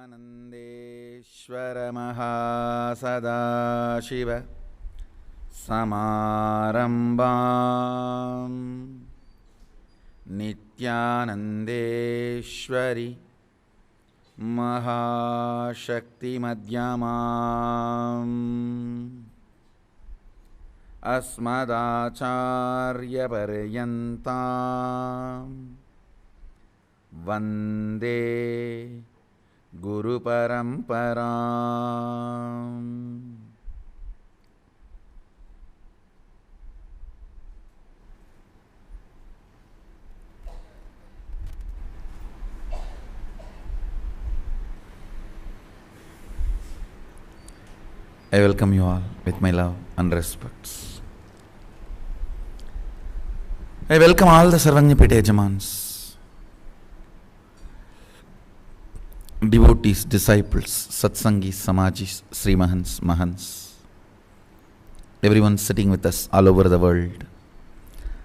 नित्यानन्देश्वर महासदाशिव समारम्भाम् नित्यानन्देश्वरि महाशक्तिमध्यमाम् अस्मदाचार्यपर्यन्ताम् वन्दे गुरुपरम्पराम्। I welcome you all with my love and respects. I welcome all the Sarvangyapeta Yajamans, devotees, disciples, satsangis, samajis, Sri Mahans, Mahans, everyone sitting with us all over the world,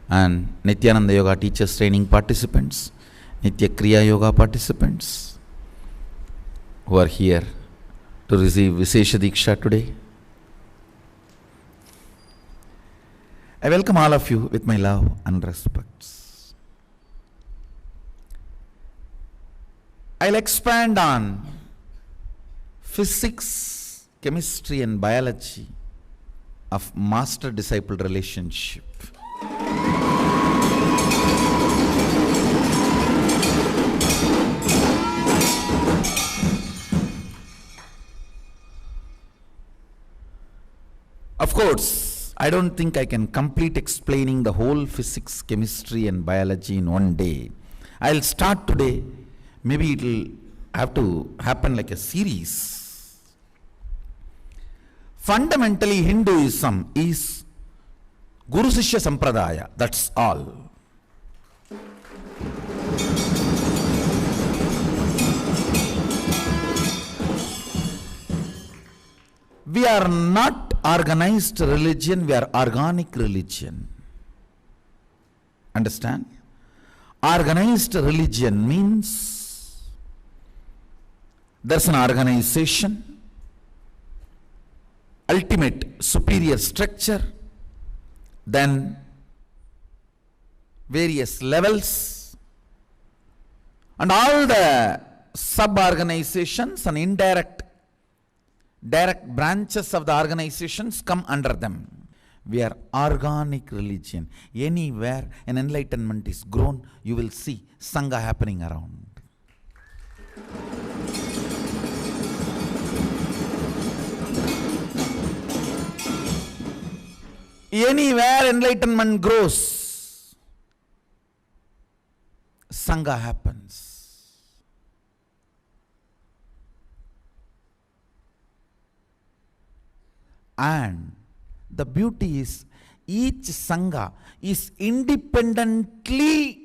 and Nityananda Yoga Teachers Training participants, Nitya Kriya Yoga participants who are here to receive Vishesha Diksha today. I welcome all of you with my love and respects. I'll expand on physics, chemistry and biology of master-disciple relationship. Of course, I don't think I can complete explaining the whole physics, chemistry and biology in one day. I'll start today. Maybe it'll have to happen like a series. Fundamentally, Hinduism is Guru Sishya Sampradaya. That's all. We are not organized religion, we are organic religion. Understand? Organized religion means there's an organization, ultimate superior structure, then various levels, and all the sub-organizations and direct branches of the organizations come under them. We are organic religion. Anywhere an enlightenment is grown, you will see Sangha happening around. Anywhere enlightenment grows, Sangha happens. And the beauty is, each Sangha is independently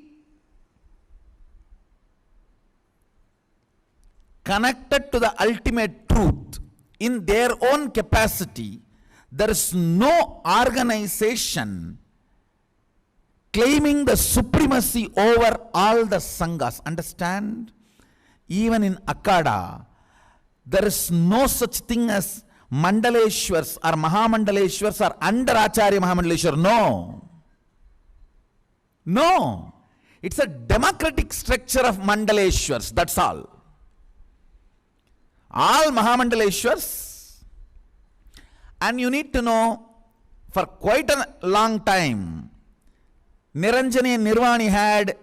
connected to the ultimate truth in their own capacity. There is no organization claiming the supremacy over all the Sanghas. Understand? Even in Akada, there is no such thing as Mandaleshwars or Mahamandaleshwars are under Acharya Mahamandaleshwar. No. It's a democratic structure of Mandaleshwars. That's all. All Mahamandaleshwars. And you need to know, for quite a long time, Niranjani and Nirvani had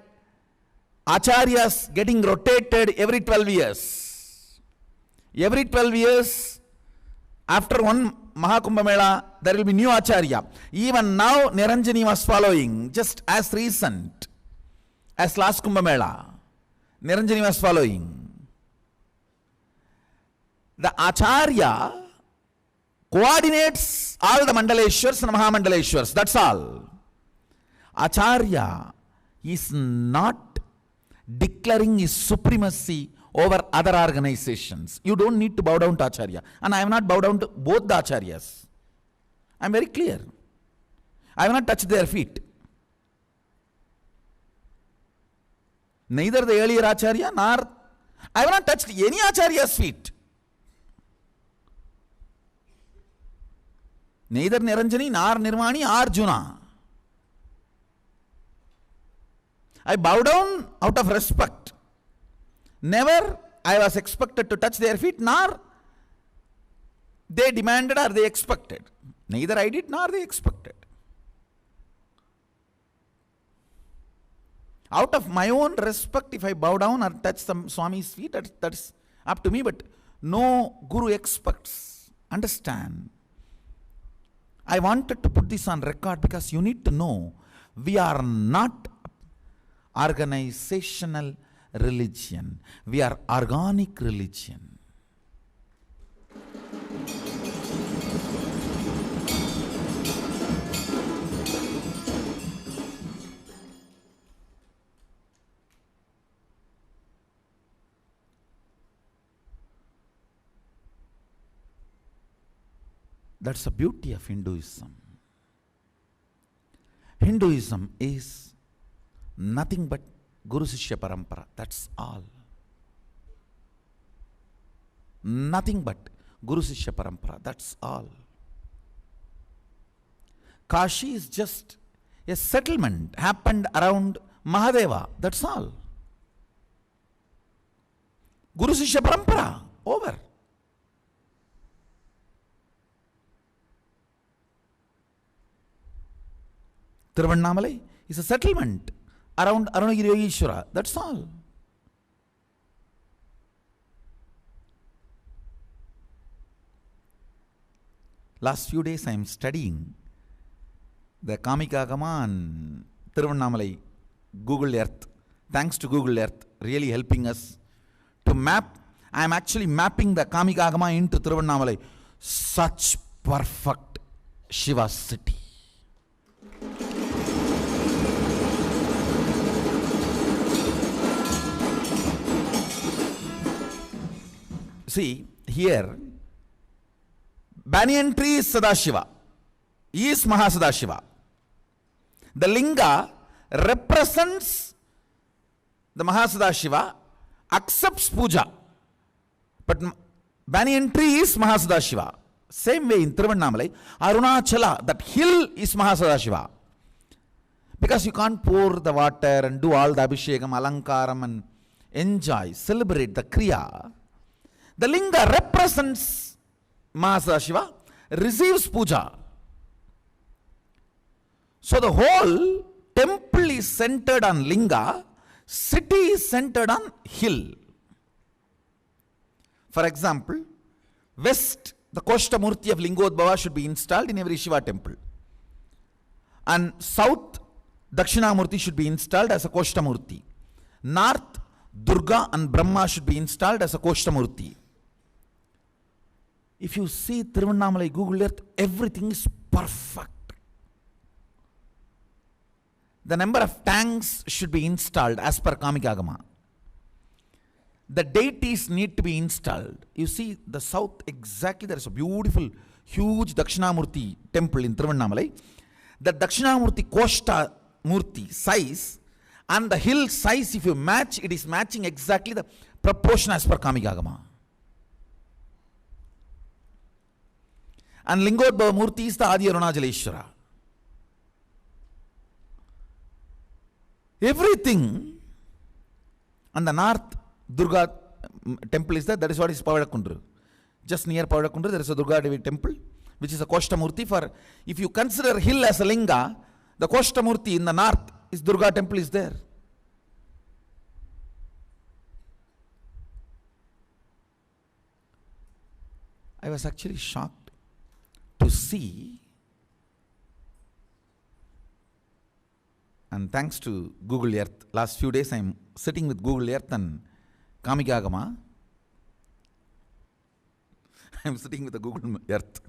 Acharyas getting rotated every 12 years. Every 12 years, after one Mahakumbha Mela, there will be new Acharya. Even now, Niranjani was following, just as recent as last Kumbha Mela. Niranjani was following. The Acharya coordinates all the Mandaleshwars and Mahamandaleshwars. That's all. Acharya is not declaring his supremacy over other organizations. You don't need to bow down to Acharya. And I have not bowed down to both the Acharyas. I am very clear. I have not touched their feet. Neither the earlier Acharya nor I have not touched any Acharya's feet. Neither Niranjani nor Nirvani or Arjuna. I bow down out of respect. Never I was expected to touch their feet, nor they demanded or they expected. Neither I did nor they expected. Out of my own respect, if I bow down or touch some Swami's feet, that's up to me, but no Guru expects. Understand? I wanted to put this on record because you need to know we are not organizational religion. We are organic religion. That's the beauty of Hinduism. Hinduism is nothing but Guru Sishya Parampara. That's all. Nothing but Guru Sishya Parampara. That's all. Kashi is just a settlement happened around Mahadeva. That's all. Guru Sishya Parampara. Over. Tiruvannamalai is a settlement around Arunagiri Yogeshwara. That's all. Last few days I am studying the Kamika Agama and Tiruvannamalai Google Earth. Thanks to Google Earth really helping us to map. I am actually mapping the Kamika Agama into Tiruvannamalai. Such perfect Shiva city. See, here, banyan tree is Sadashiva. He is Mahasadashiva. The linga represents the Mahasadashiva, accepts puja. But banyan tree is Mahasadashiva. Same way in Tiruvannamalai, Arunachala, that hill is Mahasadashiva. Because you can't pour the water and do all the Abhishekam, Alankaram and enjoy, celebrate the Kriya. The linga represents Mahasadashiva, receives puja. So the whole temple is centered on linga, city is centered on hill. For example, west, the Koshtamurti of Lingodbhava should be installed in every Shiva temple. And south, Dakshinamurti should be installed as a Koshtamurti. North, Durga and Brahma should be installed as a Koshtamurti. If you see Tiruvannamalai Google Earth, everything is perfect. The number of tanks should be installed as per Kamika Agama. The deities need to be installed. You see the south exactly, there is a beautiful, huge Dakshinamurti temple in Tiruvannamalai. The Dakshinamurti Koshta Murti size and the hill size, if you match, it is matching exactly the proportion as per Kamika Agama. And Lingodbhava Murti is the Adi Arunachaleshwara. Everything. And the north Durga temple is there. That is what is Pavadakundru. Just near Pavadakundru there is a Durga Devi temple, which is a Koshtamurti. For if you consider hill as a linga, the Koshtamurti in the north is Durga temple is there. I was actually shocked to see, and thanks to Google Earth, last few days I am sitting with Google Earth and Kamika Agama. I am sitting with the Google Earth,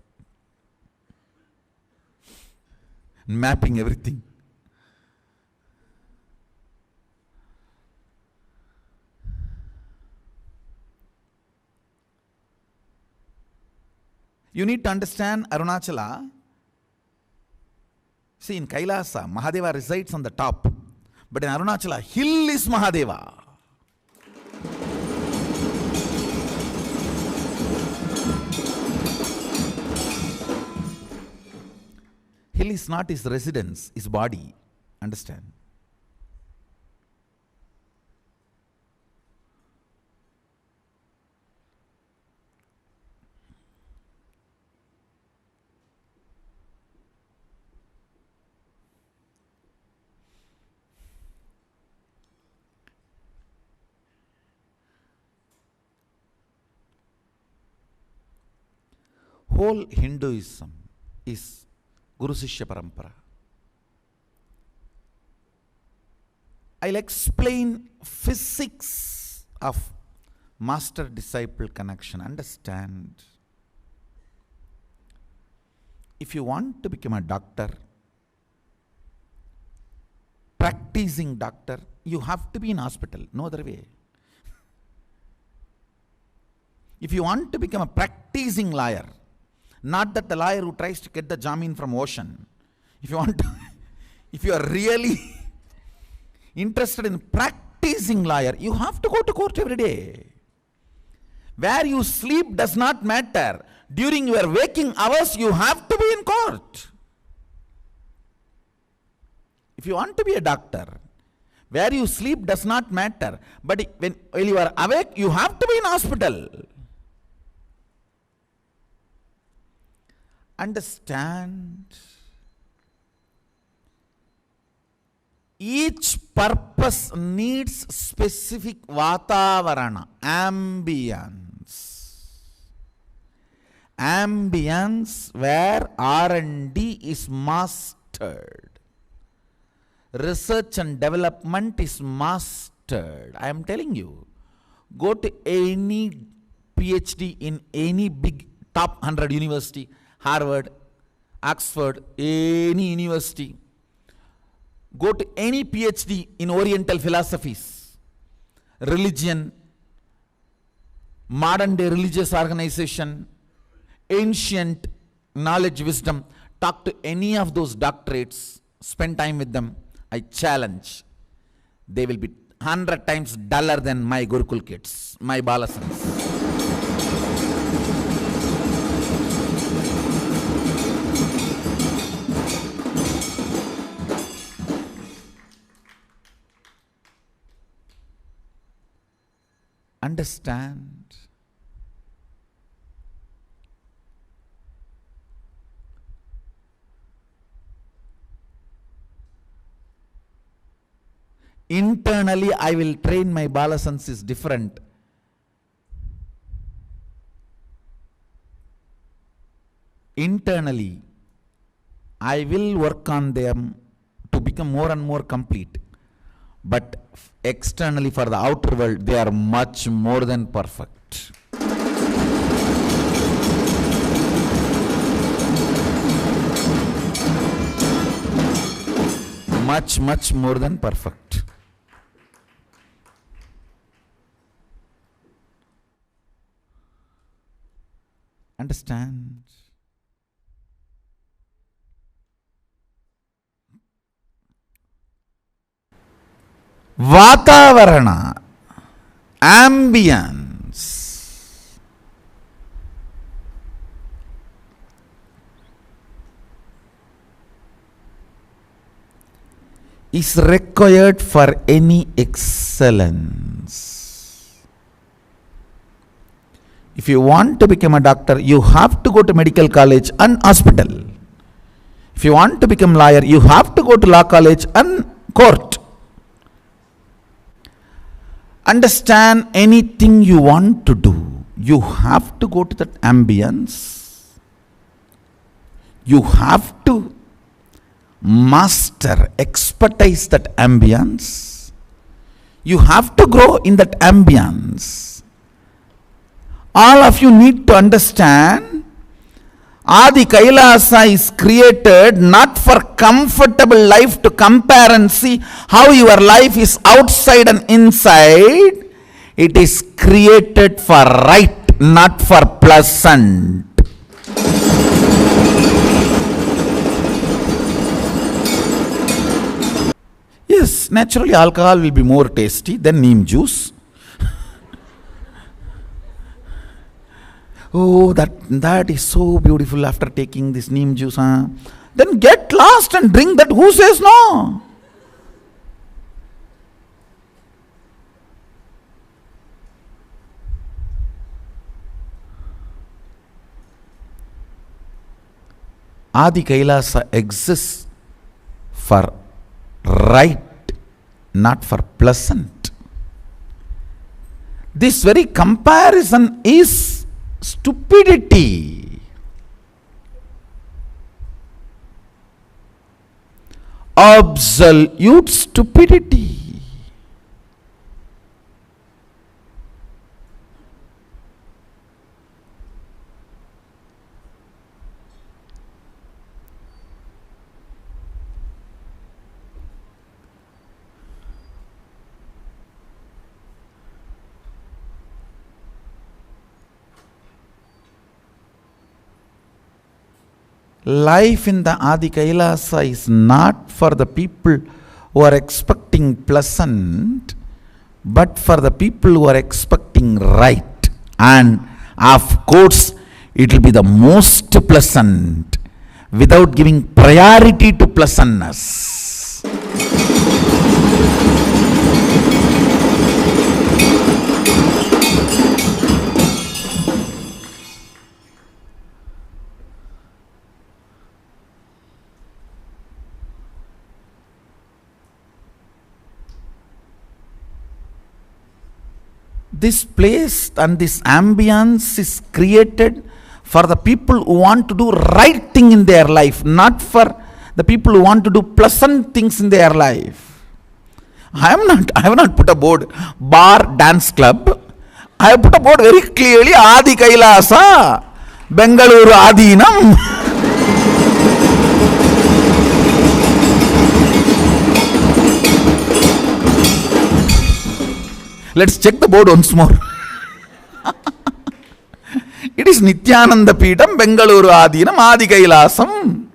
mapping everything. You need to understand Arunachala. See, in Kailasa, Mahadeva resides on the top. But in Arunachala, hill is Mahadeva. Hell is not his residence, his body. Understand? Whole Hinduism is Guru Shishya Parampara. I'll explain physics of master-disciple connection. Understand? If you want to become a doctor, practicing doctor, you have to be in hospital. No other way. If you want to become a practicing lawyer, not that the lawyer who tries to get the jamin from ocean. If you are really interested in practicing lawyer, you have to go to court every day. Where you sleep does not matter. During your waking hours, you have to be in court. If you want to be a doctor, where you sleep does not matter. But when you are awake, you have to be in hospital. Understand? Each purpose needs specific vatavarana, ambience. Ambience where R&D is mastered. Research and development is mastered. I am telling you, go to any PhD in any big top 100 university, Harvard, Oxford, any university. Go to any PhD in Oriental philosophies, religion, modern day religious organization, ancient knowledge, wisdom. Talk to any of those doctorates, spend time with them. I challenge, they will be 100 times duller than my Gurukul kids, my Balasans. Understand? Internally, I will train my Balasans is different. Internally, I will work on them to become more and more complete. But externally, for the outer world, they are much more than perfect. Much, much more than perfect. Understand? Vatavarana, ambience. Is required for any excellence. If you want to become a doctor, you have to go to medical college and hospital. If you want to become lawyer, you have to go to law college and court. Understand, anything you want to do, you have to go to that ambience. You have to master, expertise that ambience. You have to grow in that ambience. All of you need to understand, Adi Kailasa is created not for comfortable life to compare and see how your life is outside and inside. It is created for right, not for pleasant. Yes, naturally alcohol will be more tasty than neem juice. Oh, that is so beautiful after taking this neem juice. then get lost and drink that. Who says no? Adi Kailasa exists for right, not for pleasant. This very comparison is stupidity. Absolute stupidity. Life in the Adi Kailasa is not for the people who are expecting pleasant, but for the people who are expecting right. And of course, it will be the most pleasant without giving priority to pleasantness. This place and this ambience is created for the people who want to do right thing in their life, not for the people who want to do pleasant things in their life. I have not put a board, bar dance club. I have put a board very clearly, Adi Kailasa, Bengaluru Adinam. Let's check the board once more. It is Nityananda Peetham, Bengaluru Adinam, Adi Kailasam.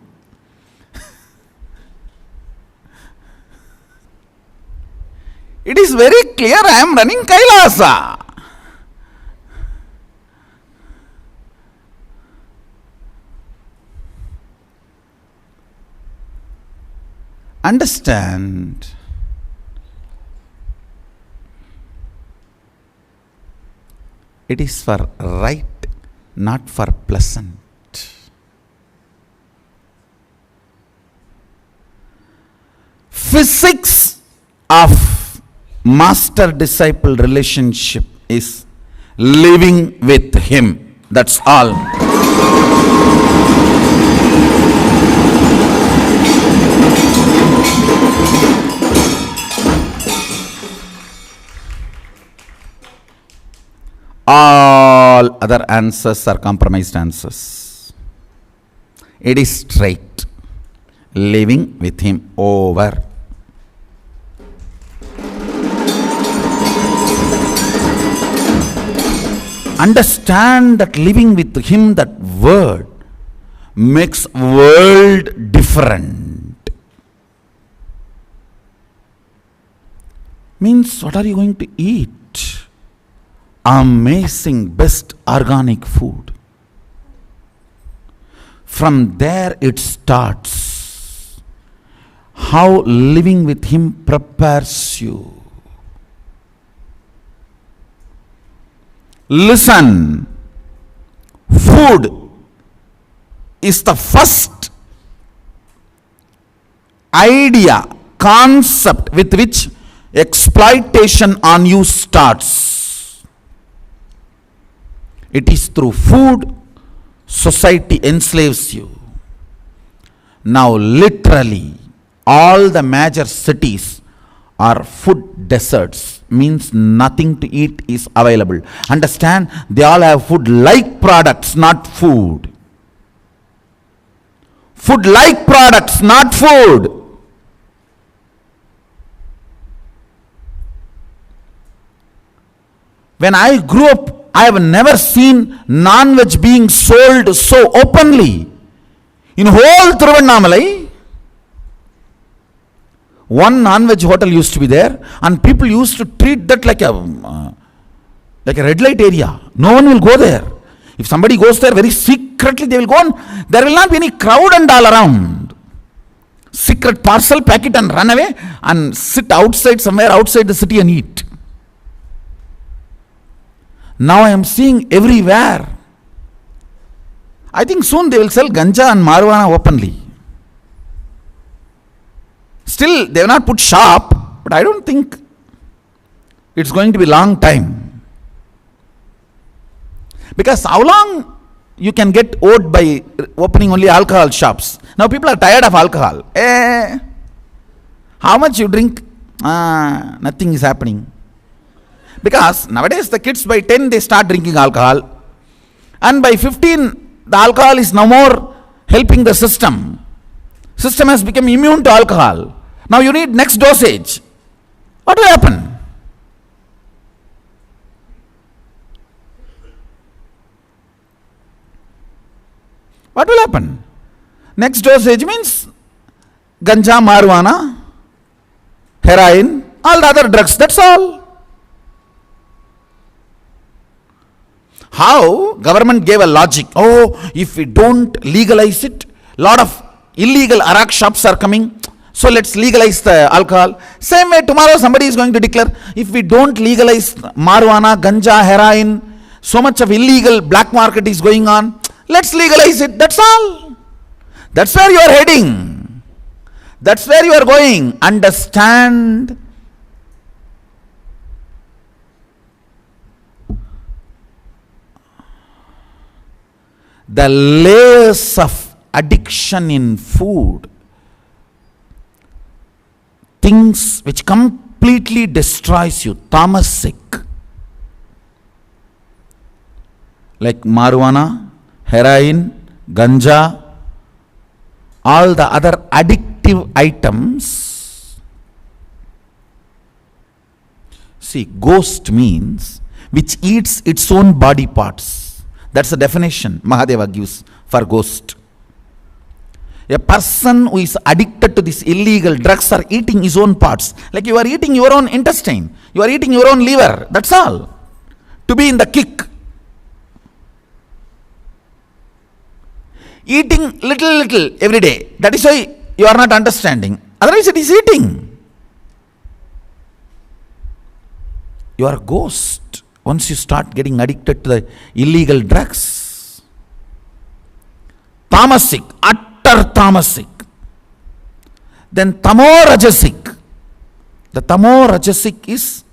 It is very clear I am running Kailasa. Understand. It is for right, not for pleasant. Physics of master-disciple relationship is living with him. That's all. All other answers are compromised answers. It is straight. Living with him, over. Understand that living with him, that word, makes world different. Means, what are you going to eat? Amazing, best organic food. From there it starts. How living with him prepares you. Listen, food is the first idea, concept with which exploitation on you starts. It is through food society enslaves you. Now literally all the major cities are food deserts, means nothing to eat is available. Understand, they all have food like products, not food. Food like products, not food. When I grew up, I have never seen non-veg being sold so openly. In whole Thiruvannamalai, one non-veg hotel used to be there, and people used to treat that like a red light area. No one will go there. If somebody goes there very secretly, they will go on. There will not be any crowd and all around. secret parcel, pack it and run away and sit outside, somewhere outside the city and eat. Now I am seeing everywhere. I think soon they will sell ganja and marijuana openly. Still, they have not put shop, but I don't think it's going to be long time. Because how long you can get owed by opening only alcohol shops? Now people are tired of alcohol. How much you drink? Nothing is happening. Because nowadays the kids by 10 they start drinking alcohol, and by 15 the alcohol is no more helping the system. System has become immune to alcohol. Now you need next dosage. What will happen? What will happen? Next dosage means ganja, marijuana, heroin, all the other drugs, that's all. How government gave a logic, if we don't legalize it, lot of illegal arak shops are coming, so let's legalize the alcohol. Same way tomorrow somebody is going to declare, if we don't legalize marijuana, ganja, heroin, so much of illegal black market is going on, let's legalize it, that's all. That's where you are heading. That's where you are going. Understand. The layers of addiction in food, things which completely destroys you, tamasic, like marijuana, heroin, ganja, all the other addictive items. See, ghost means which eats its own body parts. That's the definition Mahadeva gives for ghost. A person who is addicted to these illegal drugs are eating his own parts. Like you are eating your own intestine, you are eating your own liver, that's all. To be in the kick. Eating little every day. That is why you are not understanding. Otherwise it is eating. You are a ghost once you start getting addicted to the illegal drugs. Tamasic, utter tamasic. Then tamorajasic. The tamorajasic is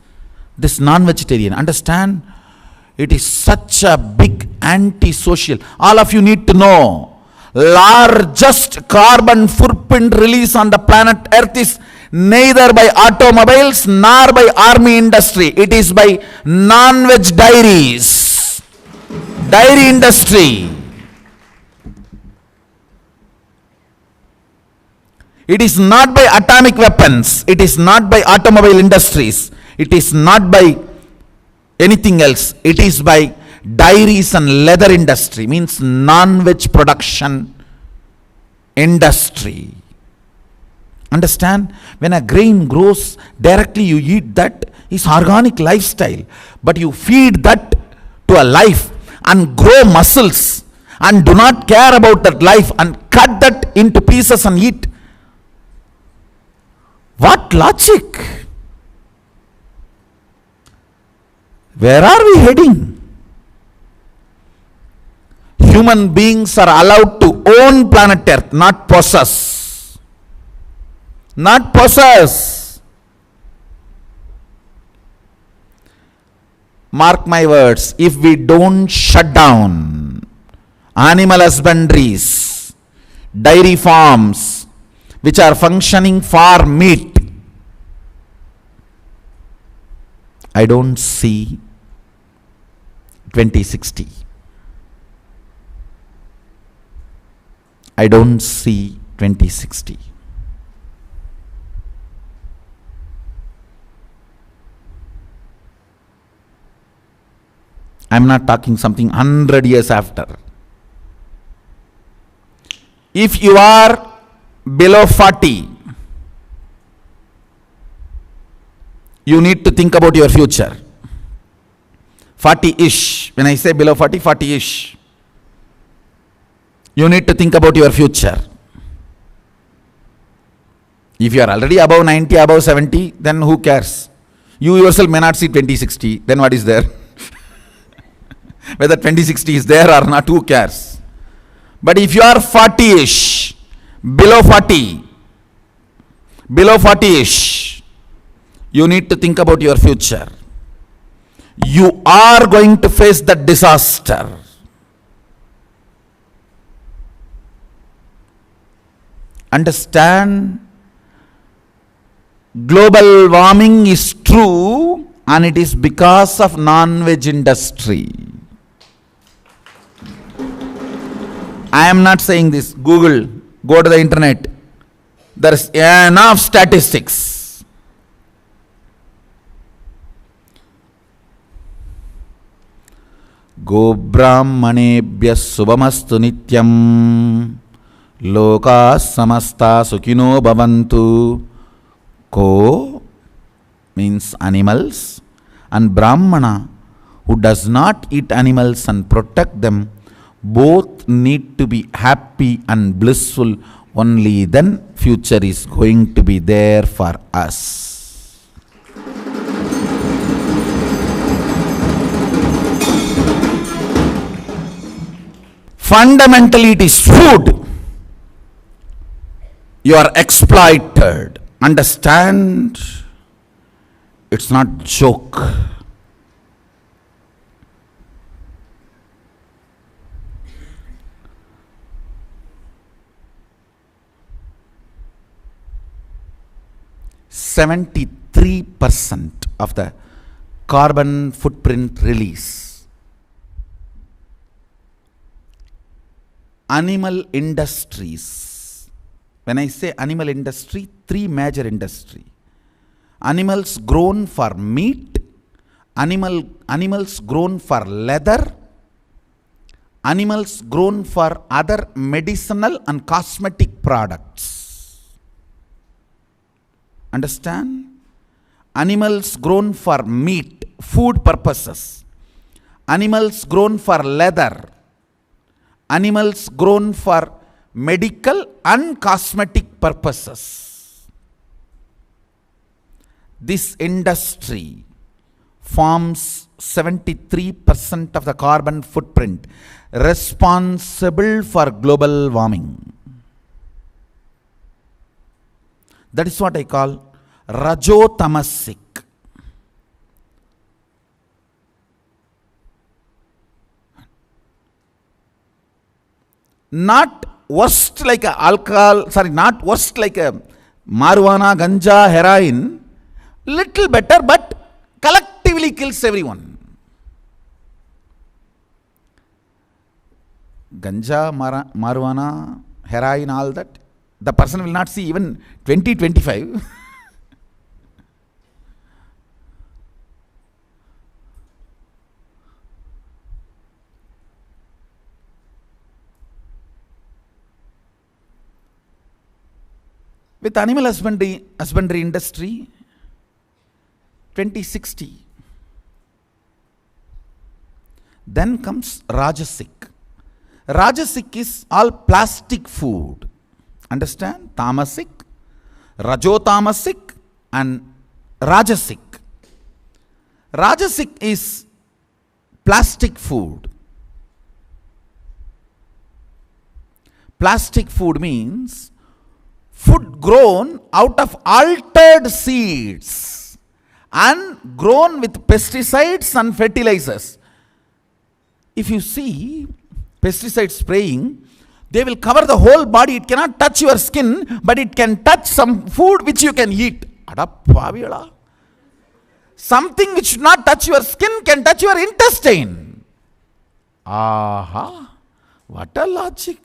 this non-vegetarian. Understand? It is such a big anti-social. All of you need to know. Largest carbon footprint release on the planet Earth is neither by automobiles nor by army industry. It is by non-veg dairies. Dairy industry. It is not by atomic weapons. It is not by automobile industries. It is not by anything else. It is by dairies and leather industry, means non-veg production industry. Understand? When a grain grows, directly you eat that, is organic lifestyle. But you feed that to a life and grow muscles and do not care about that life and cut that into pieces and eat. What logic? Where are we heading? Human beings are allowed to own planet Earth, not possess. Not possess. Mark my words, if we don't shut down animal husbandries, dairy farms, which are functioning for meat, I don't see 2060. I don't see 2060. I'm not talking something 100 years after. If you are below 40, you need to think about your future. 40-ish. When I say below 40, 40-ish. You need to think about your future. If you are already above 90, above 70, then who cares? You yourself may not see 2060, then what is there? Whether 2060 is there or not, who cares? But if you are 40-ish, below 40-ish, you need to think about your future. You are going to face that disaster. Understand? Global warming is true, and it is because of non-veg industry. I am not saying this. Google, go to the internet. There is enough statistics. Go brahmanebhyas subhamastu nityam loka samasta sukhino bhavantu. Ko means animals, and Brahmana, who does not eat animals and protect them, both need to be happy and blissful. Only then future is going to be there for us. Fundamentally, it is food. You are exploited. Understand? It's not joke. %73 of the carbon footprint release. Animal industries. When I say animal industry, 3 major industry. Animals grown for meat, animals grown for leather, animals grown for other medicinal and cosmetic products. Understand? Animals grown for meat, food purposes. Animals grown for leather. Animals grown for medical and cosmetic purposes. This industry forms 73% of the carbon footprint responsible for global warming. That is what I call rajotamasic. Not worst like a alcohol, not worst like a marijuana, ganja, heroin, little better, but collectively kills everyone. Ganja, marijuana, heroin, all that, the person will not see even 20-25. With animal husbandry industry, 2060. Then comes Rajasic. Rajasic is all plastic food. Understand? Tamasic, Rajotamasic and Rajasic. Rajasic is plastic food. Plastic food means food grown out of altered seeds and grown with pesticides and fertilizers. If you see pesticide spraying, they will cover the whole body. It cannot touch your skin, but it can touch some food which you can eat. Something which should not touch your skin can touch your intestine. Aha, what a logic.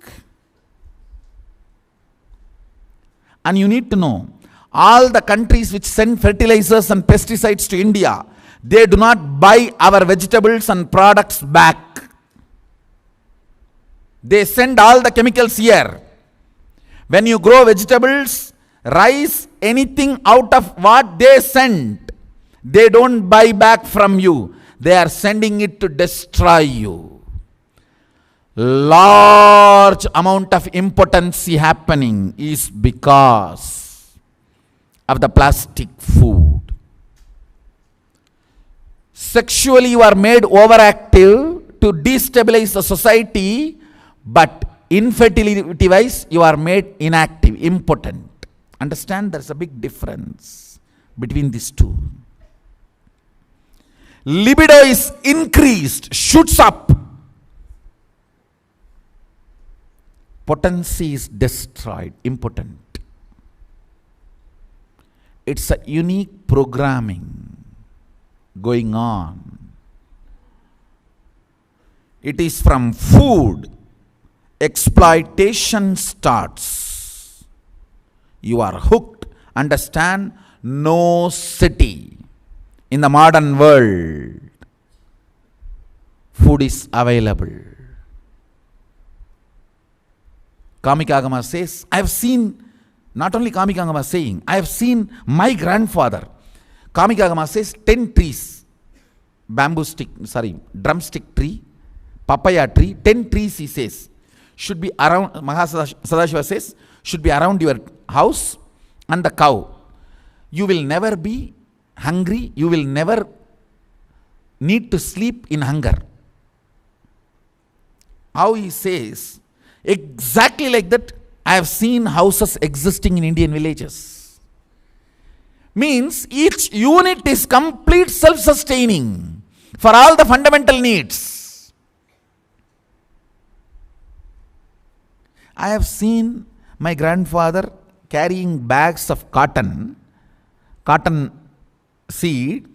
And you need to know, all the countries which send fertilizers and pesticides to India, they do not buy our vegetables and products back. They send all the chemicals here. When you grow vegetables, rice, anything out of what they send, they don't buy back from you. They are sending it to destroy you. Large amount of impotency happening is because of the plastic food. Sexually, you are made overactive to destabilize the society, but infertility wise, you are made inactive, impotent. Understand, there's a big difference between these two. Libido is increased, shoots up. Potency is destroyed, impotent. It's a unique programming going on. It is from food. Exploitation starts. You are hooked. Understand? No city in the modern world food is available. Kamikagama says, I have seen, not only Kamikagama saying, I have seen my grandfather. Kamikagama says 10 trees, drumstick tree, papaya tree, 10 trees he says, should be around, Sadashiva says, should be around your house and the cow. You will never be hungry, you will never need to sleep in hunger. How he says, exactly like that, I have seen houses existing in Indian villages. Means each unit is complete self-sustaining for all the fundamental needs. I have seen my grandfather carrying bags of cotton seed,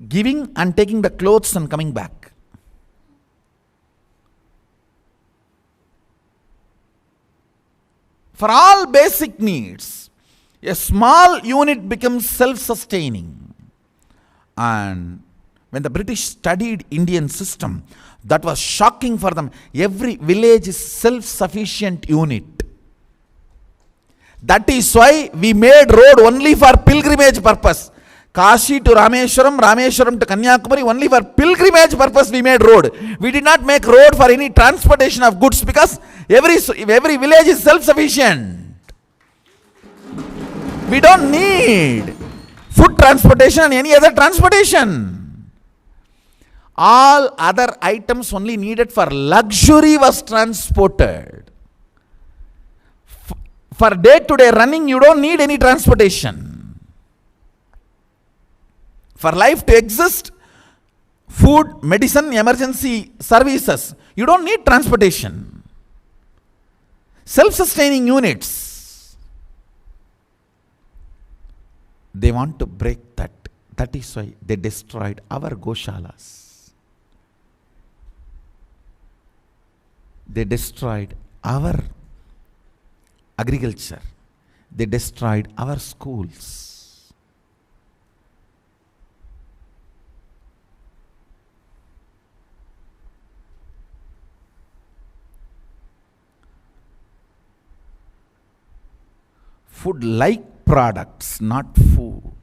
giving and taking the clothes and coming back. For all basic needs, a small unit becomes self-sustaining. And when the British studied Indian system, that was shocking for them. Every village is self-sufficient unit. That is why we made road only for pilgrimage purpose. Kashi to Rameshwaram, Rameshwaram to Kanyakumari, only for pilgrimage purpose we made road. We did not make road for any transportation of goods because every village is self-sufficient. We don't need food transportation and any other transportation. All other items only needed for luxury was transported. For day-to-day running, you don't need any transportation. For life to exist, food, medicine, emergency services, you don't need transportation. Self-sustaining units. They want to break that. That is why they destroyed our Goshalas. They destroyed our agriculture. They destroyed our schools. Food-like products, not food.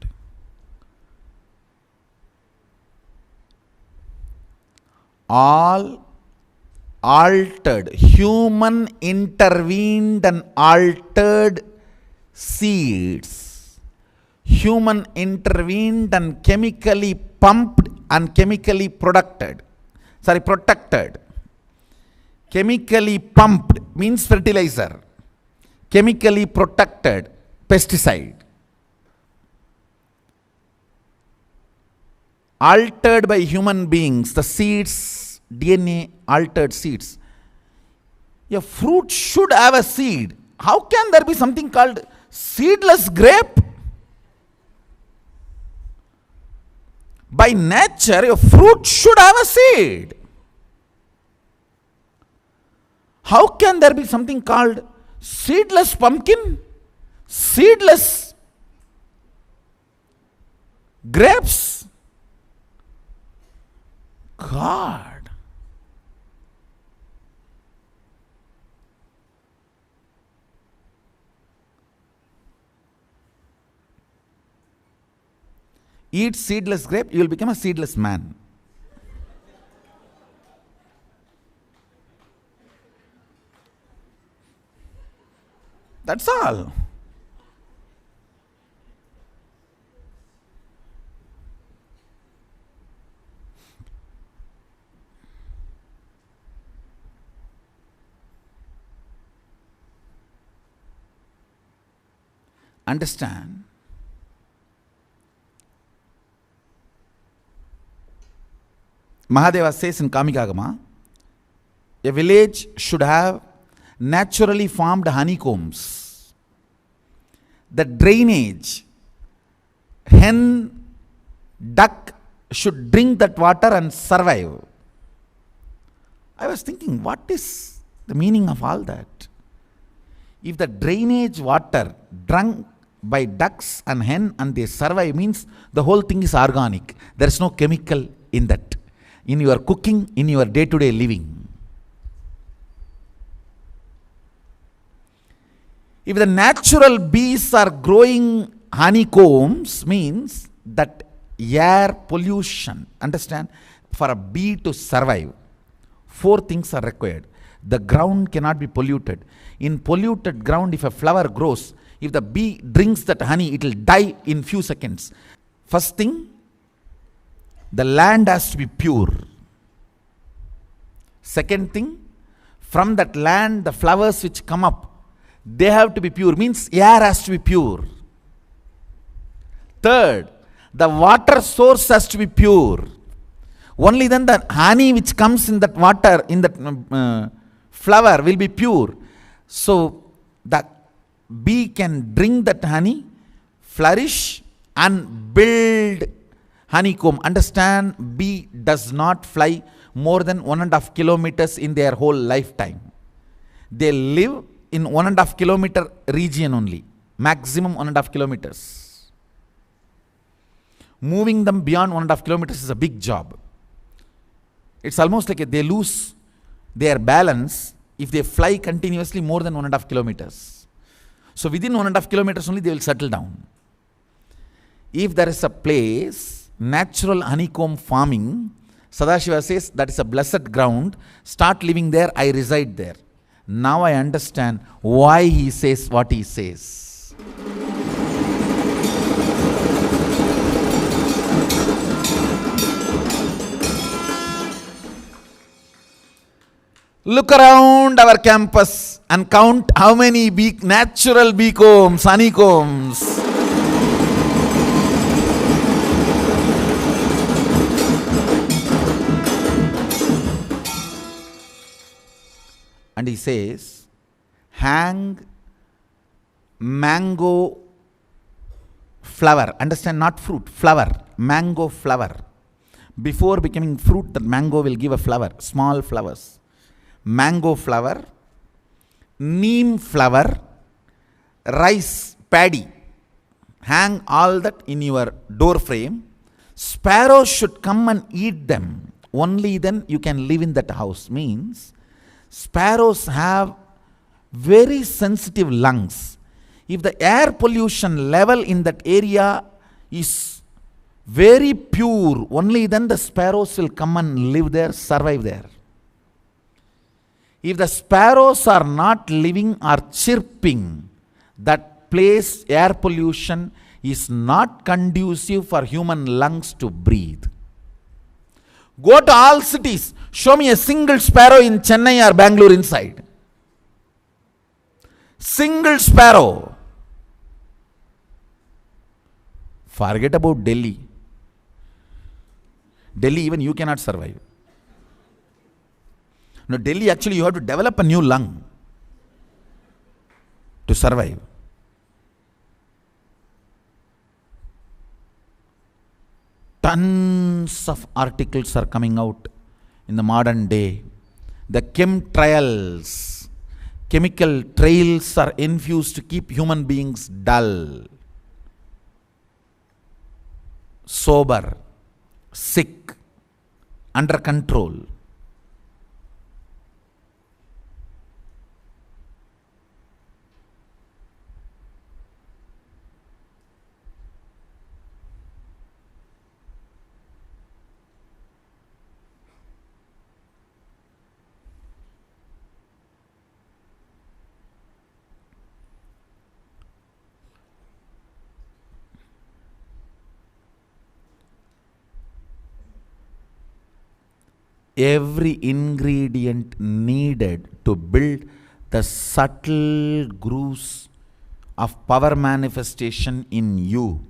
All altered, human intervened and altered seeds. Human intervened and chemically pumped and chemically protected. Chemically pumped means fertilizer. Chemically protected, pesticide. Altered by human beings, the seeds, DNA altered seeds. A fruit should have a seed. How can there be something called seedless grape? By nature, a fruit should have a seed. How can there be something called seedless pumpkin? Seedless grapes? God. Eat seedless grape, you will become a seedless man. That's all. Understand? Mahadeva says in Kamikagama, a village should have naturally formed honeycombs. The drainage, hen, duck should drink that water and survive. I was thinking, what is the meaning of all that? If the drainage water drunk by ducks and hen and they survive, means the whole thing is organic. There is no chemical in that, in your cooking, in your day-to-day living. If the natural bees are growing honeycombs, means that air pollution, understand, for a bee to survive, 4 things are required. The ground cannot be polluted. In polluted ground, if a flower grows, if the bee drinks that honey, it will die in few seconds. First thing, the land has to be pure. Second thing, from that land, the flowers which come up, they have to be pure, means air has to be pure. Third, the water source has to be pure. Only then the honey which comes in that water, in that flower will be pure. So the bee can drink that honey, flourish and build honeycomb. Understand, bee does not fly more than 1.5 kilometers in their whole lifetime. They live in 1.5 kilometer region only, maximum 1.5 kilometers. Moving them beyond 1.5 kilometers is a big job. It's almost like they lose their balance if they fly continuously more than 1.5 kilometers. So within 1.5 kilometers only they will settle down. If there is a place, natural honeycomb farming, Sadashiva says that is a blessed ground, start living there, I reside there. Now I understand why he says what he says. Look around our campus and count how many natural beecombs, honeycombs. And he says, hang mango flower. Understand, not fruit, flower, mango flower. Before becoming fruit, the mango will give a flower, small flowers. Mango flower, neem flower, rice, paddy. Hang all that in your door frame. Sparrows should come and eat them. Only then you can live in that house. Means, sparrows have very sensitive lungs. If the air pollution level in that area is very pure, only then the sparrows will come and live there, survive there. If the sparrows are not living or chirping, that place, air pollution is not conducive for human lungs to breathe. Go to all cities, show me a single sparrow in Chennai or Bangalore inside. Single sparrow. Forget about Delhi. Delhi, even you cannot survive. No, Delhi, actually you have to develop a new lung to survive. Tons of articles are coming out in the modern day. The chemtrails, chemical trails are infused to keep human beings dull, sober, sick, under control. Every ingredient needed to build the subtle grooves of power manifestation in you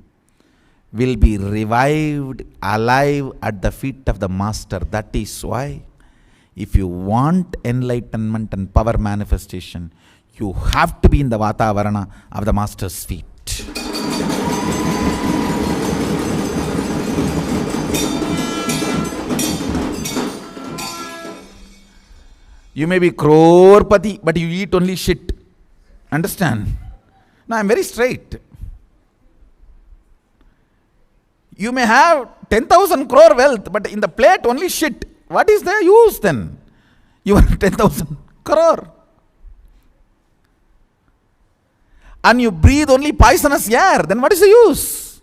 will be revived, alive at the feet of the Master. That is why, if you want enlightenment and power manifestation, you have to be in the Vatavarana of the Master's feet. You may be crorepati, but you eat only shit. Understand? Now I am very straight. You may have 10,000 crore wealth, but in the plate only shit. What is the use then? You are 10,000 crore. And you breathe only poisonous air, then what is the use?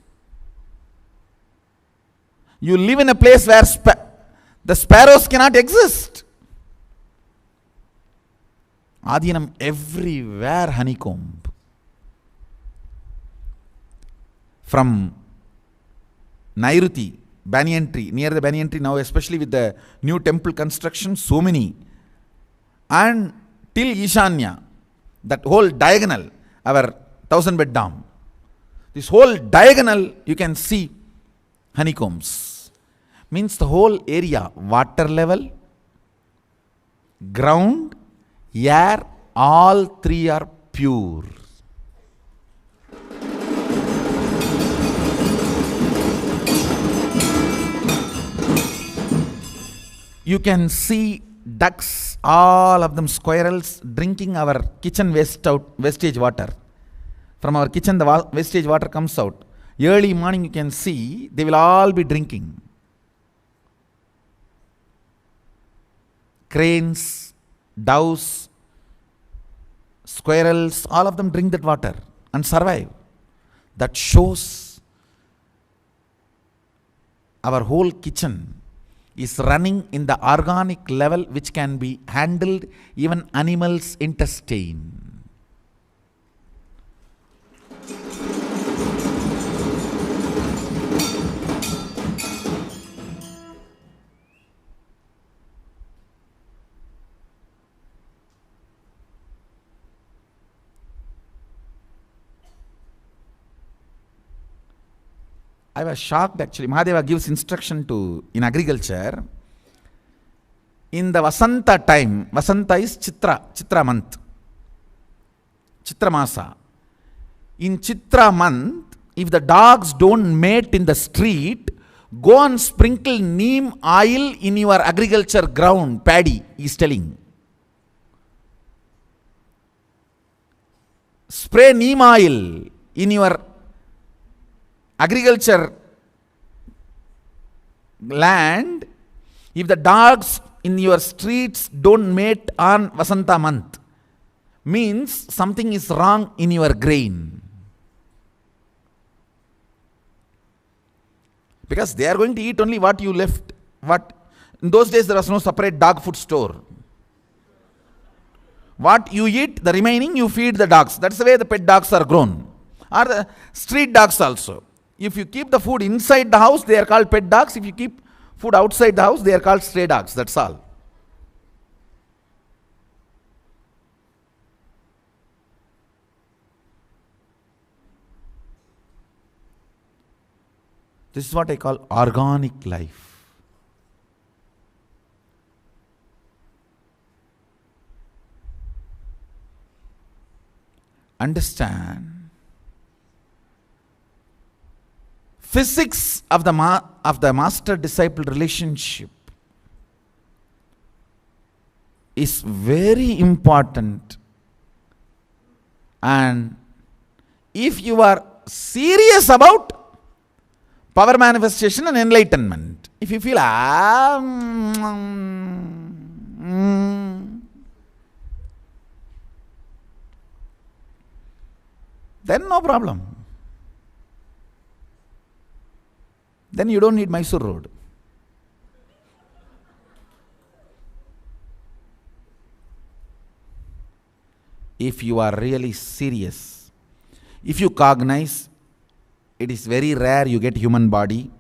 You live in a place where the sparrows cannot exist. Adhinam everywhere, honeycomb. From Nairuti, banyan tree, near the banyan tree now, especially with the new temple construction, so many. And till Ishanya, that whole diagonal, our 1000-bed dam. This whole diagonal, you can see honeycombs. Means the whole area, water level, ground, air, all three are pure. You can see ducks, all of them squirrels, drinking our kitchen wastage water. From our kitchen, the wastage water comes out. Early morning, you can see they will all be drinking. Cranes, doves, squirrels, all of them drink that water and survive. That shows our whole kitchen is running in the organic level which can be handled even animals' intestine. I was shocked actually. Mahadeva gives instruction in agriculture. In the Vasanta time, Vasanta is Chitra month, Chitra Masa. In Chitra month, if the dogs don't mate in the street, go and sprinkle neem oil in your agriculture ground, paddy, he is telling. Spray neem oil in your agriculture land. If the dogs in your streets don't mate on Vasanta month, means something is wrong in your grain. Because they are going to eat only what you left. In those days there was no separate dog food store. What you eat, the remaining you feed the dogs. That's the way the pet dogs are grown. Or the street dogs also. If you keep the food inside the house, they are called pet dogs. If you keep food outside the house, they are called stray dogs. That's all. This is what I call organic life. Understand? Physics of the master-disciple relationship is very important. And if you are serious about power manifestation and enlightenment, if you feel, then no problem. Then you don't need Mysore Road. If you are really serious, if you cognize, it is very rare you get human body,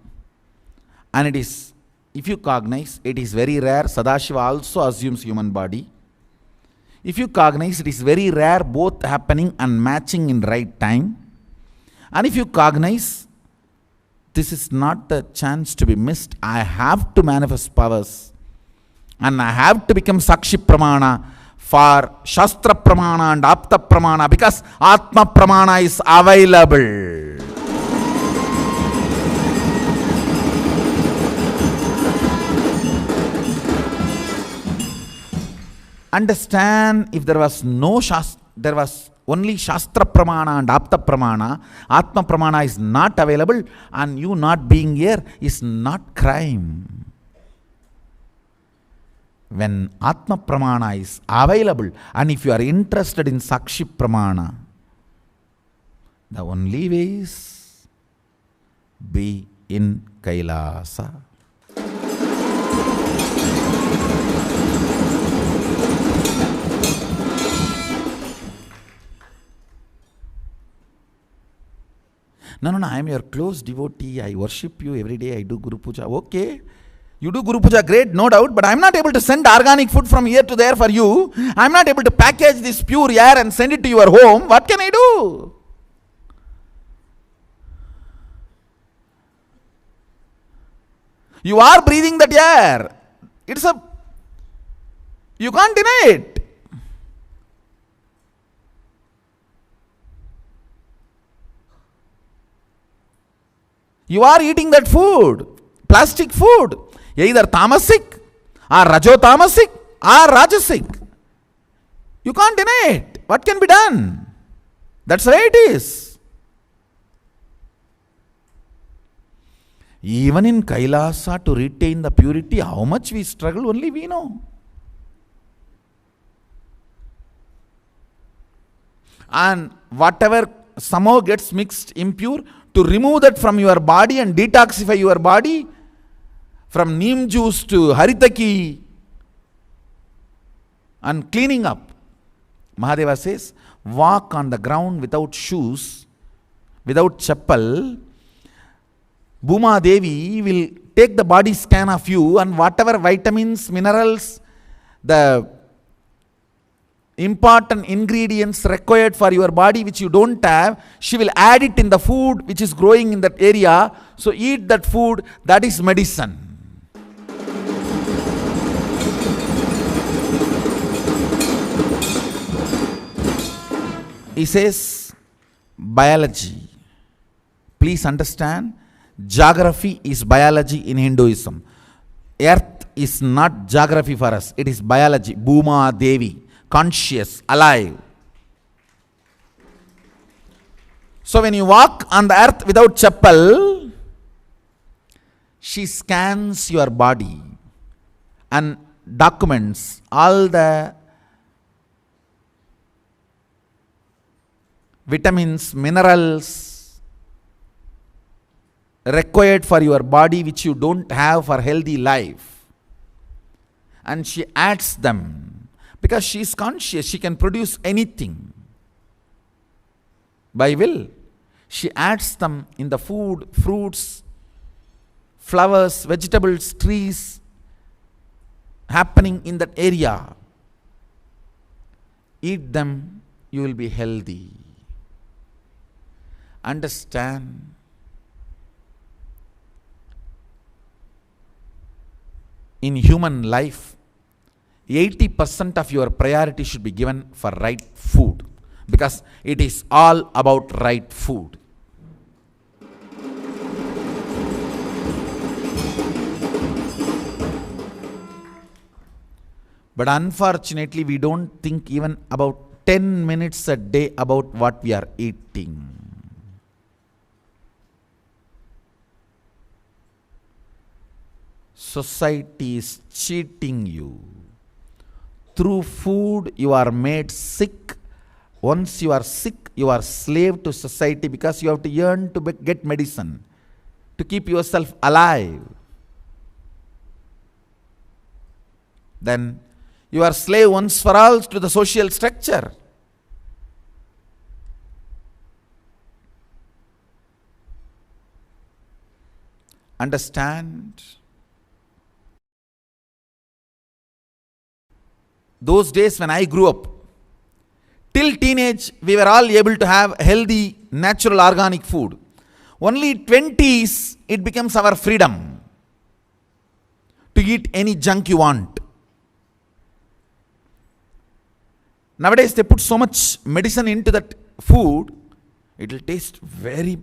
and it is, if you cognize, it is very rare Sadashiva also assumes human body. If you cognize, it is very rare both happening and matching in right time. And if you cognize, this is not the chance to be missed. I have to manifest powers. And I have to become Sakshi Pramana for Shastra Pramana and Apta Pramana, because Atma Pramana is available. Understand, if there was no Shastra, there was only Shastra Pramana and Apta Pramana, Atma Pramana is not available, and you not being here is not crime. When Atma Pramana is available, and if you are interested in Sakshi Pramana, the only way is be in Kailasa. No, I am your close devotee. I worship you every day. I do Guru Puja. Okay. You do Guru Puja, great, no doubt, but I am not able to send organic food from here to there for you. I am not able to package this pure air and send it to your home. What can I do? You are breathing that air. You can't deny it. You are eating that food, plastic food, either tamasic or rajotamasic or rajasic. You can't deny it. What can be done? That's the way it is. Even in Kailasa, to retain the purity, how much we struggle, only we know. And whatever somehow gets mixed impure, to remove that from your body and detoxify your body, from neem juice to haritaki, and cleaning up. Mahadeva says, walk on the ground without shoes, without chappal. Bhuma Devi will take the body scan of you, and whatever vitamins, minerals, the important ingredients required for your body which you don't have, she will add it in the food which is growing in that area. So eat that food, that is medicine. He says, biology. Please understand, geography is biology in Hinduism. Earth is not geography for us, it is biology. Bhuma Devi, conscious, alive. So when you walk on the earth without chappal, she scans your body and documents all the vitamins, minerals required for your body which you don't have for healthy life. And she adds them. Because she is conscious, she can produce anything by will. She adds them in the food, fruits, flowers, vegetables, trees happening in that area. Eat them, you will be healthy. Understand? In human life, 80% of your priority should be given for right food, because it is all about right food. But unfortunately, we don't think even about 10 minutes a day about what we are eating. Society is cheating you. Through food, you are made sick. Once you are sick, you are slave to society, because you have to yearn to get medicine, to keep yourself alive. Then you are slave once for all to the social structure. Understand? those days when I grew up, till teenage, we were all able to have healthy, natural, organic food. Only 20s, it becomes our freedom to eat any junk you want. Nowadays, they put so much medicine into that food, it will taste very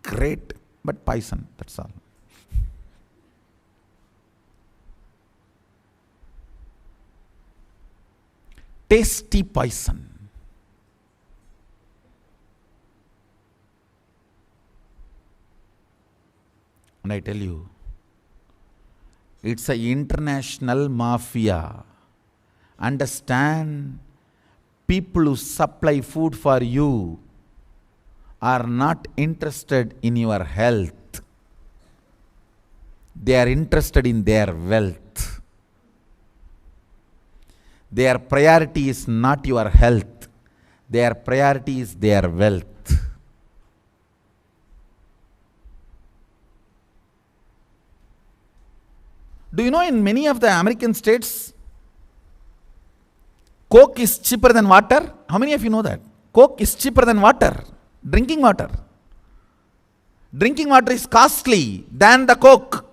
great, but poison, that's all. Tasty poison. And I tell you, it's an international mafia. Understand, people who supply food for you are not interested in your health. They are interested in their wealth. Their priority is not your health. Their priority is their wealth. Do you know in many of the American states, Coke is cheaper than water? How many of you know that? Coke is cheaper than water, drinking water. Drinking water is costly than the Coke.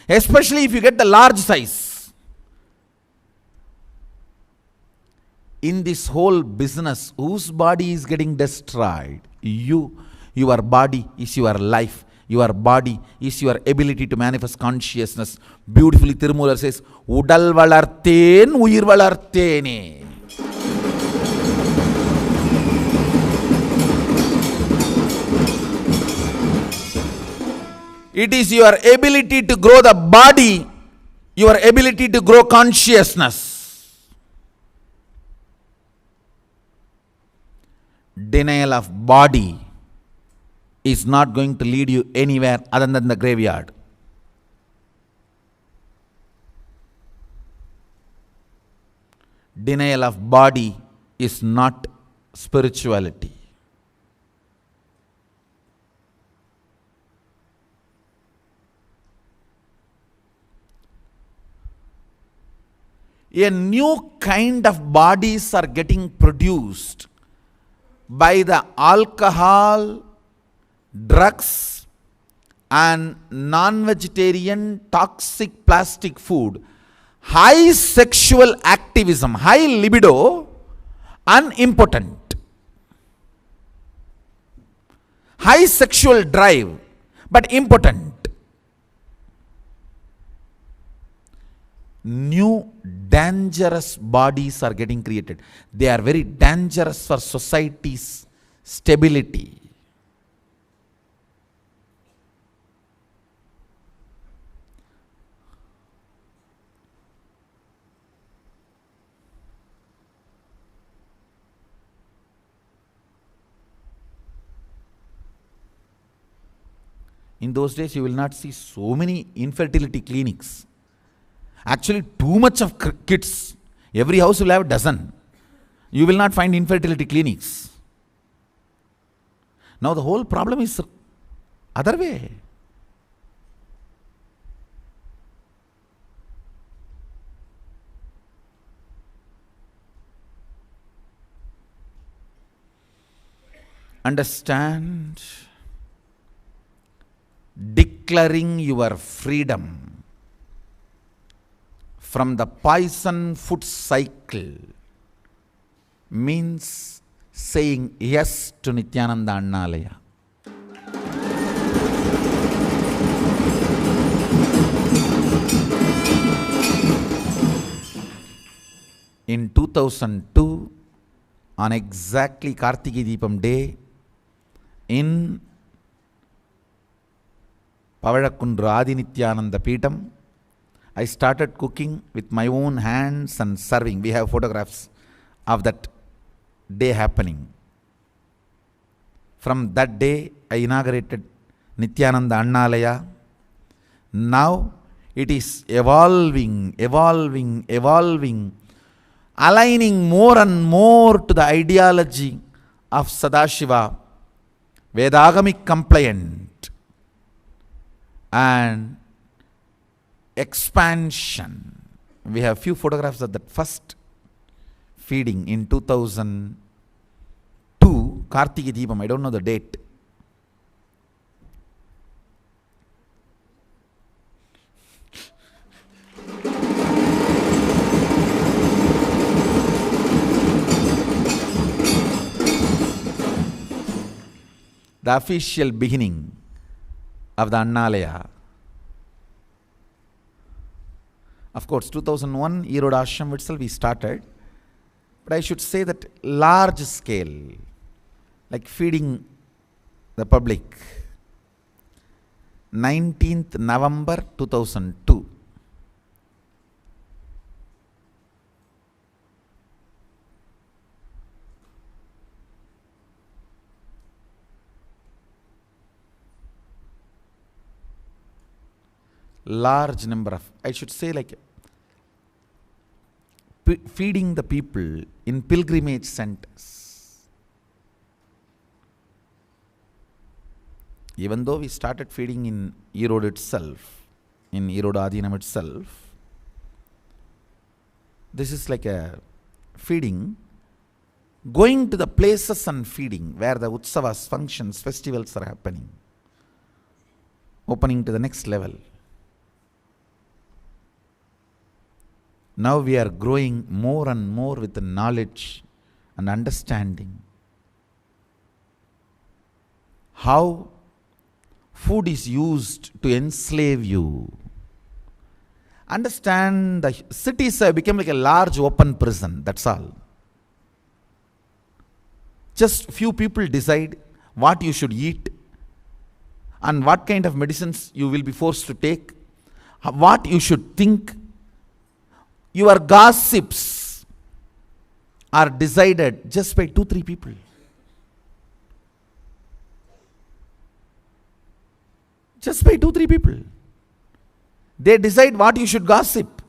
Especially if you get the large size. In this whole business, whose body is getting destroyed? You. Your body is your life. Your body is your ability to manifest consciousness. Beautifully, Tirumular says, Udal valarthen, uyir valarthene. It is your ability to grow the body, your ability to grow consciousness. Denial of body is not going to lead you anywhere other than the graveyard. Denial of body is not spirituality. A new kind of bodies are getting produced by the alcohol, drugs and non-vegetarian toxic plastic food, high sexual activism, high libido, unimpotent. High sexual drive, but impotent. New dangerous bodies are getting created. They are very dangerous for society's stability. In those days, you will not see so many infertility clinics. Actually, too much of kids. Every house will have a dozen. You will not find infertility clinics. Now the whole problem is other way. Understand, declaring your freedom from the poison food cycle means saying yes to Nityananda Annalaya. In 2002, on exactly Kartiki Deepam day, in Pavadakundru Adi Nityananda Peetam, I started cooking with my own hands and serving. We have photographs of that day happening. From that day, I inaugurated Nityananda Annalaya. Now, it is evolving, aligning more and more to the ideology of Sadashiva, Vedagamic compliant, and expansion. We have few photographs of that first feeding in 2002, Kartiki Deepam, I don't know the date. The official beginning of the Annalaya. Of course, 2001, Erode Ashram itself we started. But I should say that large scale, like feeding the public, 19th November 2002. Large number of, I should say, like feeding the people in pilgrimage centers. Even though we started feeding in Erode itself, in Erode Adinam itself, this is like a feeding, going to the places and feeding where the utsavas, functions, festivals are happening, opening to the next level. Now we are growing more and more with the knowledge and understanding how food is used to enslave you. Understand, the cities have become like a large open prison, that's all. Just few people decide what you should eat and what kind of medicines you will be forced to take, what you should think. Your gossips are decided just by 2-3 people. Just by 2-3 people. They decide what you should gossip.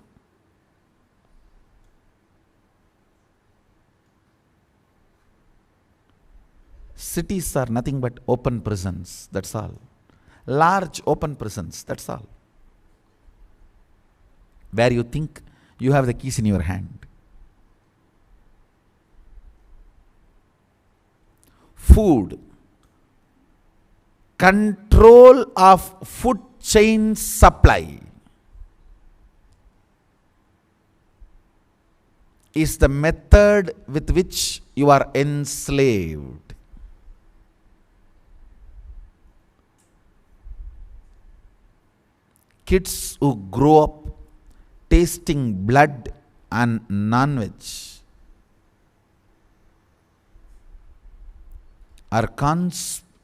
Cities are nothing but open prisons, that's all. Large open prisons, that's all. Where you think you have the keys in your hand. Food. Control of food chain supply is the method with which you are enslaved. Kids who grow up tasting blood and non-veg are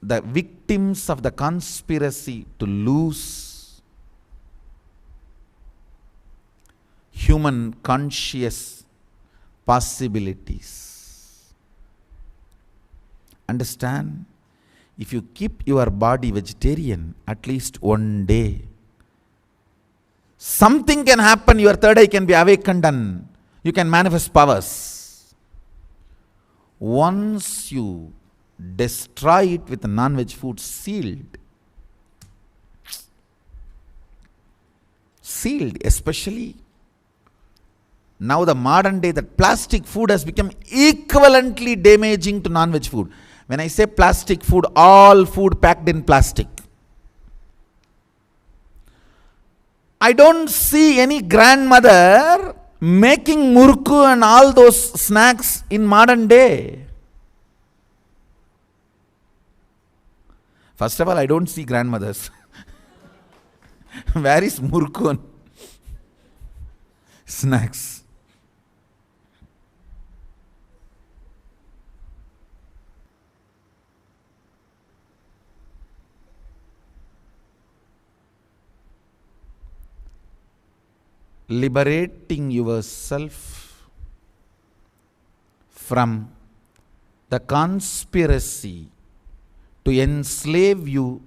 the victims of the conspiracy to lose human conscious possibilities. Understand? If you keep your body vegetarian at least one day, something can happen, your third eye can be awakened and you can manifest powers. Once you destroy it with non-veg food, sealed, especially now the modern day, that plastic food has become equivalently damaging to non-veg food. When I say plastic food, all food packed in plastic. I don't see any grandmother making murku and all those snacks in modern day. First of all, I don't see grandmothers. Where is murku and snacks? Liberating yourself from the conspiracy to enslave you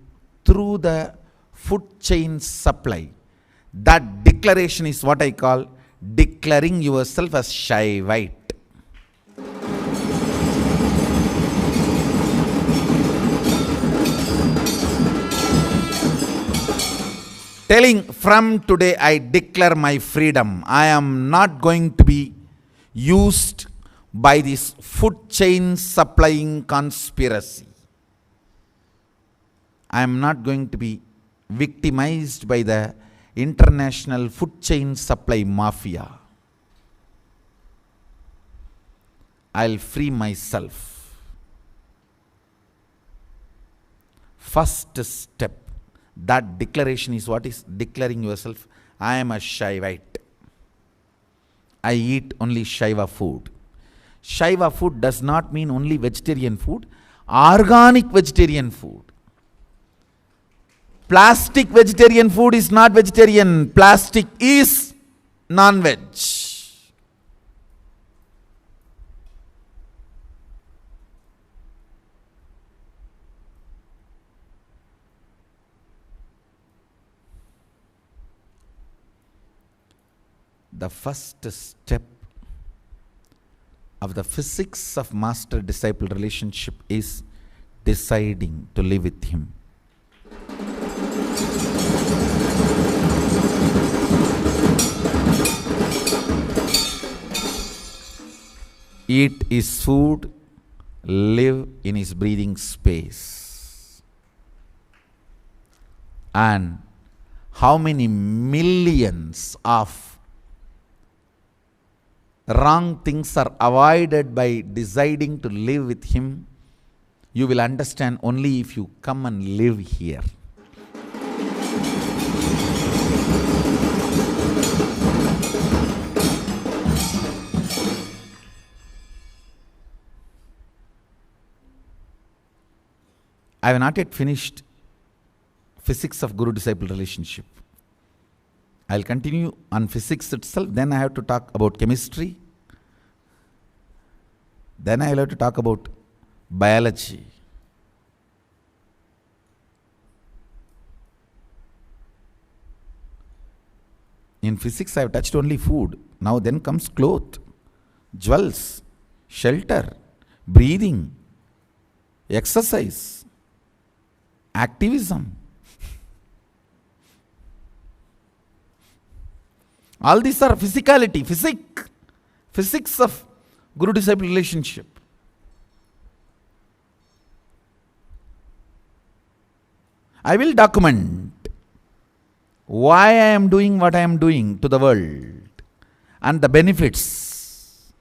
through the food chain supply. That declaration is what I call declaring yourself as Shaivite. telling, from today I declare my freedom. I am not going to be used by this food chain supplying conspiracy. I am not going to be victimized by the international food chain supply mafia. I'll free myself. First step, that declaration is what is declaring yourself. I am a Shaivite. I eat only Shaiva food. Shaiva food does not mean only vegetarian food, organic vegetarian food. Plastic vegetarian food is not vegetarian. Plastic is non-veg. The first step of the physics of master-disciple relationship is deciding to live with him. Eat his food, live in his breathing space. And how many millions of wrong things are avoided by deciding to live with him, you will understand only if you come and live here. I have not yet finished physics of guru-disciple relationship. I'll continue on physics itself, then I have to talk about chemistry, then I will have to talk about biology. In physics I have touched only food. Now then comes cloth, jewels, shelter, breathing, exercise, activism. All these are physicality, physics of guru-disciple relationship. I will document why I am doing what I am doing to the world and the benefits.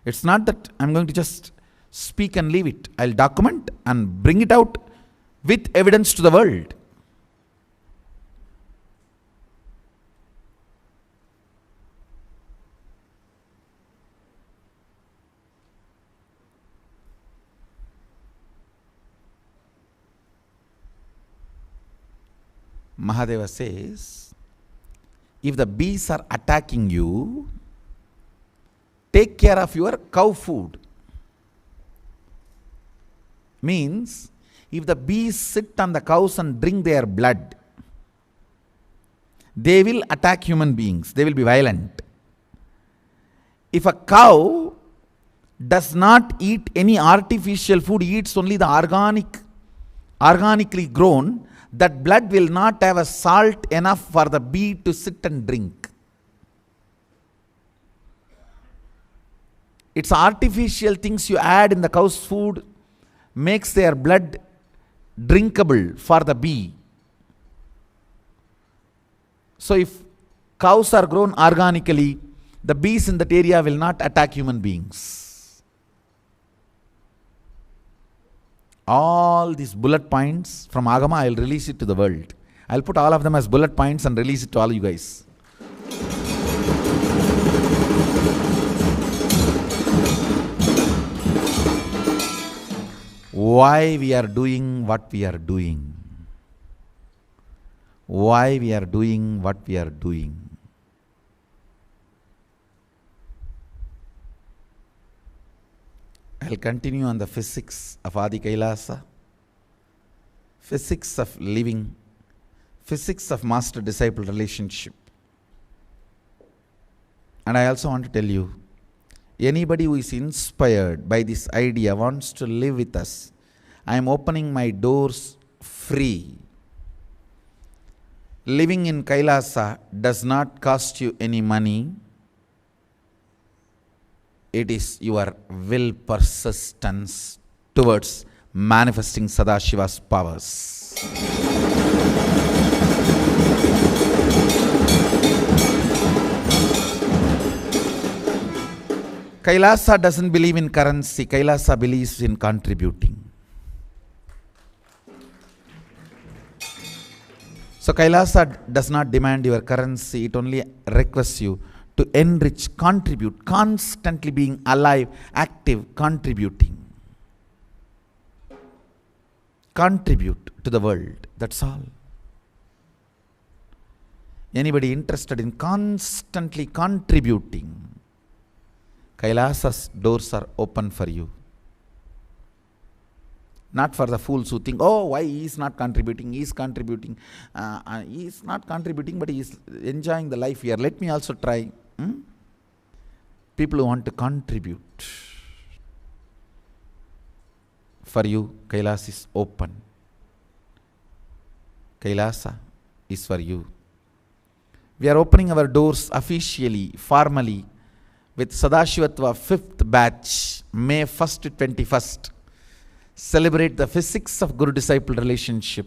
It's not that I'm going to just speak and leave it. I'll document and bring it out with evidence to the world. Mahadeva says, if the bees are attacking you, take care of your cow food. Means, if the bees sit on the cows and drink their blood, they will attack human beings. They will be violent. If a cow does not eat any artificial food, eats only the organically grown, that blood will not have a salt enough for the bee to sit and drink. It's artificial things you add in the cow's food makes their blood drinkable for the bee. So if cows are grown organically, the bees in that area will not attack human beings. All these bullet points from Agama, I will release it to the world. I will put all of them as bullet points and release it to all you guys. Why we are doing what we are doing. Why we are doing what we are doing. I will continue on the physics of Adi Kailasa, physics of living, physics of master-disciple relationship. And I also want to tell you, anybody who is inspired by this idea, wants to live with us, I am opening my doors free. living in Kailasa does not cost you any money. It is your will persistence towards manifesting Sadashiva's powers. Kailasa doesn't believe in currency. Kailasa believes in contributing. So Kailasa does not demand your currency. It only requests you to enrich, contribute, constantly being alive, active, contributing. Contribute to the world. That's all. Anybody interested in constantly contributing, Kailasa's doors are open for you. Not for the fools who think, oh, why he is not contributing? He is contributing. He is not contributing, but he is enjoying the life here. Let me also try. People who want to contribute. For you, Kailasa is open. Kailasa is for you. We are opening our doors officially, formally, with Sadashivatva 5th batch, May 1st to 21st. Celebrate the physics of Guru-disciple relationship.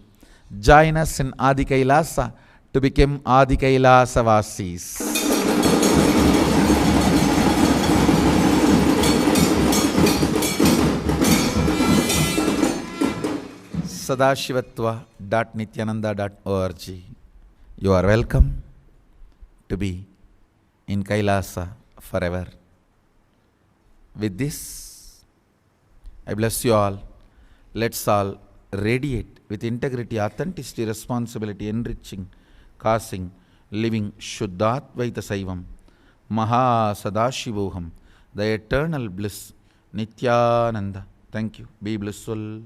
Join us in Adi Kailasa to become Adi Kailasa Vasis. Sadashivatva.nityananda.org. You are welcome to be in Kailasa forever. With this, I bless you all. Let's all radiate with integrity, authenticity, responsibility, enriching, causing, living Shuddhatvaita Saivam, Maha Sadashivoham, the eternal bliss, Nityananda. Thank you. Be blissful.